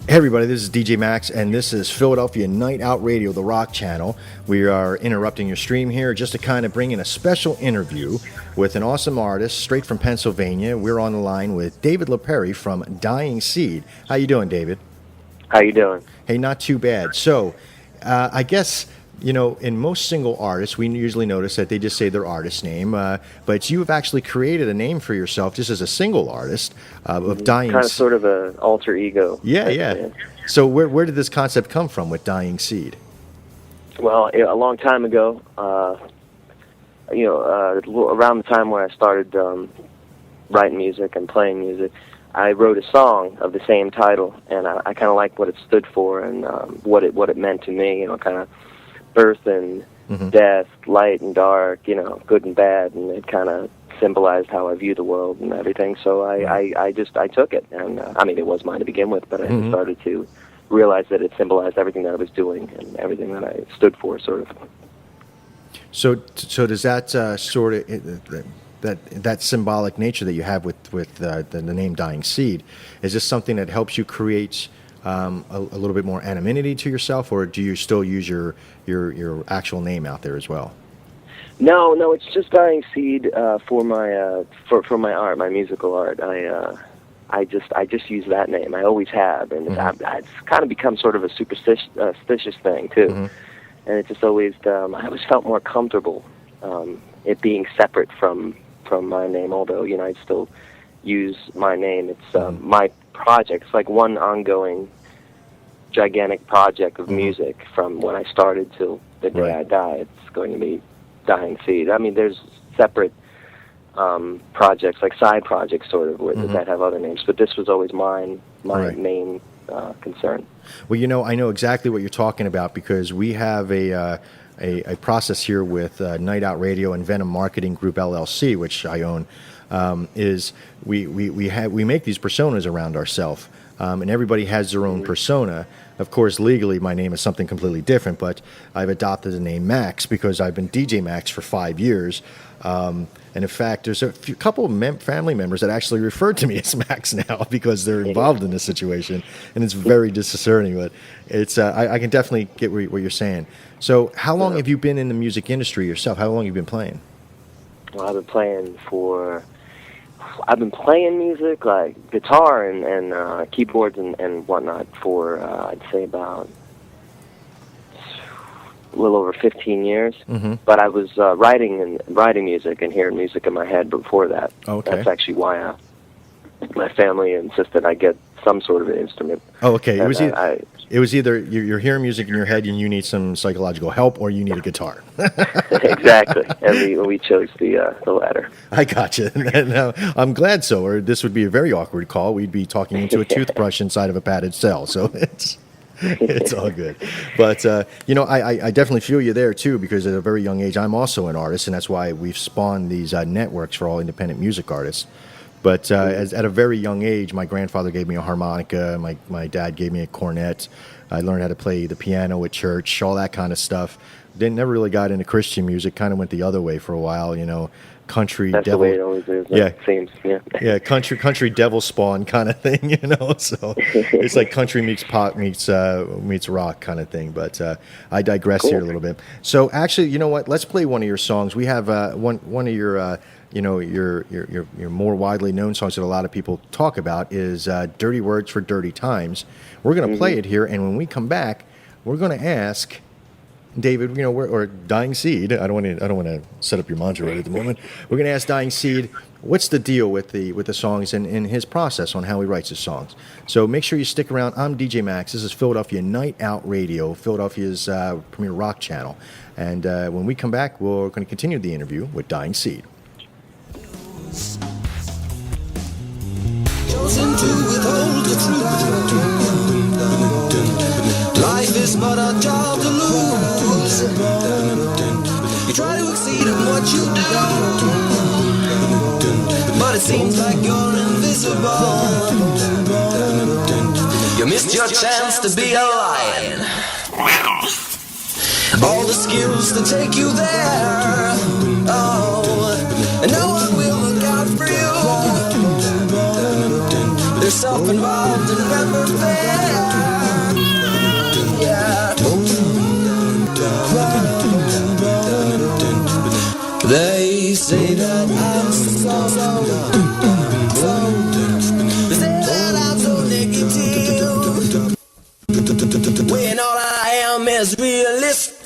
Hey everybody, this is DJ Maxx, and this is Philadelphia Night Out Radio, the rock channel. We are interrupting your stream here just to kind of bring in a special interview with an awesome artist straight from Pennsylvania. We're on the line with David LaPerry from Dying Seed. How you doing, David? How you doing? Hey, not too bad. So, I guess, you know, in most single artists, we usually notice that they just say their artist name, but you've actually created a name for yourself just as a single artist of Dying Seed. Kind of sort of an alter ego. Yeah. So where did this concept come from with Dying Seed? Well, a long time ago, around the time when I started writing music and playing music, I wrote a song of the same title, and I kind of liked what it stood for and what it meant to me. You know, kind of birth and death, light and dark, you know, good and bad, and it kind of symbolized how I view the world and everything. So I took it, and I mean, it was mine to begin with, but I started to realize that it symbolized everything that I was doing and everything that I stood for, sort of. So does that sort of that symbolic nature that you have with the name Dying Seed, is this something that helps you create a little bit more anonymity to yourself, or do you still use your actual name out there as well? No, it's just Dying Seed for my for my art, my musical art. I just use that name. I always have, and it's kind of become sort of a superstitious thing too. And it just always I always felt more comfortable it being separate from my name. Although, you know, I still use my name. It's my project. It's like one ongoing gigantic project of music from when I started till the day I die. It's going to be Dying Seed. I mean, there's separate projects, like side projects, sort of, that have other names. But this was always my main concern. Well, you know, I know exactly what you're talking about, because we have a process here with Night Out Radio and Venom Marketing Group LLC, which I own. Is we make these personas around ourselves, and everybody has their own persona. Of course, legally, my name is something completely different, but I've adopted the name Maxx because I've been DJ Maxx for 5 years. And in fact, there's a couple of family members that actually refer to me as Maxx now because they're involved in this situation, and it's very disconcerting. But it's I can definitely get what you're saying. So, how long have you been in the music industry yourself? How long have you been playing? Well, I've been playing music, like guitar and keyboards and whatnot, for I'd say about a little over 15 years. But I was writing music and hearing music in my head before that. Okay. That's actually why my family insisted I get some sort of an instrument. Oh, okay. It was either you're hearing music in your head and you need some psychological help, or you need a guitar. Exactly, and we chose the latter. I gotcha. Now, I'm glad so, or this would be a very awkward call. We'd be talking into a toothbrush inside of a padded cell, so it's all good. But, you know, I definitely feel you there, too, because at a very young age, I'm also an artist, and that's why we've spawned these networks for all independent music artists. But at a very young age, my grandfather gave me a harmonica, my dad gave me a cornet. I learned how to play the piano at church, all that kind of stuff. Never really got into Christian music, kind of went the other way for a while, you know. Country That's devil. The way it always is. Yeah, seems. Yeah, country devil spawn kind of thing, you know. So it's like country meets pop meets rock kind of thing. But I digress here a little bit. So actually, you know what? Let's play one of your songs. We have one of your your more widely known songs that a lot of people talk about is "Dirty Words for Dirty Times." We're going to play it here, and when we come back, we're going to ask David, you know, or Dying Seed. I don't want to set up your mantra right at the moment. We're going to ask Dying Seed, what's the deal with the songs and his process on how he writes his songs. So make sure you stick around. I'm DJ Maxx. This is Philadelphia Night Out Radio, Philadelphia's premier rock channel. And when we come back, we're going to continue the interview with Dying Seed. Chosen to withhold the truth. Life is but a job to lose. You try to exceed in what you do, but it seems like you're invisible. You missed your chance to be a lion. All the skills to take you there. Oh, and no one will look out for you. They're self-involved and never fair. say that I'm say that I'm so negative when all I am is realistic.